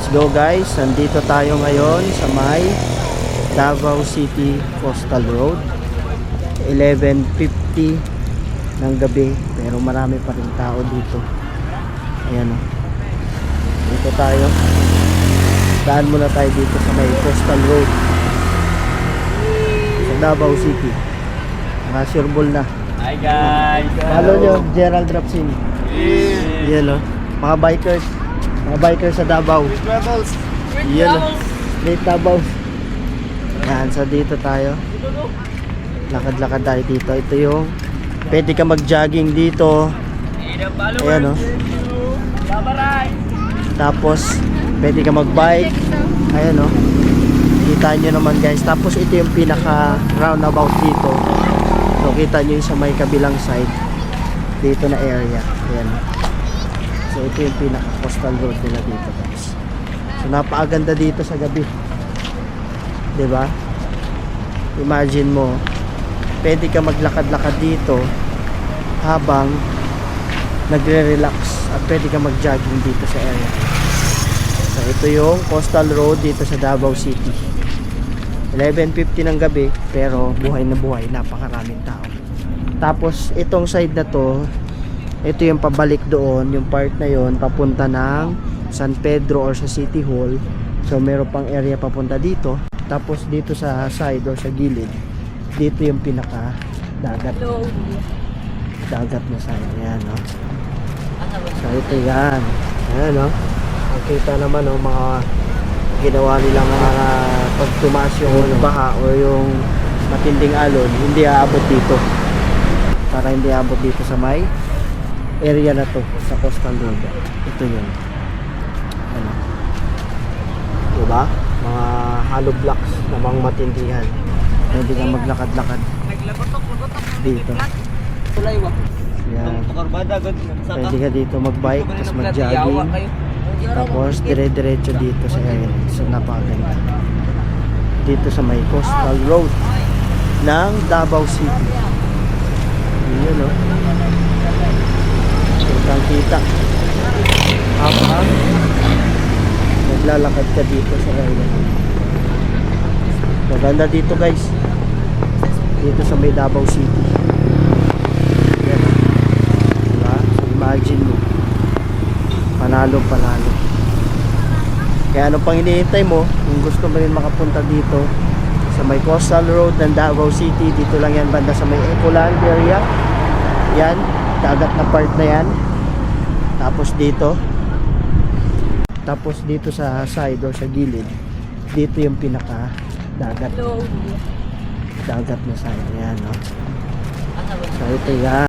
Let's go guys, nandito tayo ngayon sa may Davao City Coastal Road. 11:50 ng gabi, pero marami pa rin tao dito. Ayan o, dito tayo. Daan muna tayo dito sa may Coastal Road sa Davao City. Naka-sureball na. Hi guys! Follow nyo, Gerald Rapsin. Yan o, mga bikers sa Davao. Yan o, late Davao. Yan, so dito tayo. Lakad-lakad tayo dito. Ito yung pwede ka mag-jogging dito. Ayan o. Tapos pwede ka mag-bike. Ayan o, kita nyo naman guys. Tapos ito yung pinaka roundabout dito. So kita nyo yung sa may kabilang side dito na area. Ayan. So ito yung pinaka coastal road nila dito guys. So napakaganda dito sa gabi, 'di ba? Imagine mo, pwede ka maglakad-lakad dito habang nagre-relax, at pwede ka mag-jogging dito sa area. So ito yung coastal road dito sa Davao City. 11:50 ng gabi, pero buhay na buhay, napakaraming tao. Tapos itong side na to, ito yung pabalik doon, yung part na yon papunta ng San Pedro or sa City Hall. So meron pang area papunta dito. Tapos dito sa side or sa gilid, dito yung pinaka dagat na side. Ayan, no? So ito yan. Ayan, no? Nakita naman, no, mga ginawa nilang pag tumaas yung baha o yung matinding alon, hindi aabot dito. Para hindi aabot dito sa may area na to, sa coastal road. Ito yun. Ano? Diba? Mga hollow blocks na mga matindihan. Pwede kang maglakad-lakad dito. Yan. Pwede ka dito magbike, tapos mag-jogging. Tapos dire-diretso dito sa area. So napakaganda. Dito sa may coastal road ng Davao City. Yun, no? Kitang kita habang naglalakad ka dito sa area. Maganda dito guys, dito sa may Davao City. Yan, diba? So imagine mo, panalo. Kaya ano pang hinihintay mo? Kung gusto mo rin makapunta dito sa may coastal road ng Davao City, dito lang yan banda sa may Ecoland area. Yan, dagat na part na yan. Tapos dito sa side or sa gilid, dito yung pinaka dagat na side. Ayan, no? So ito yan.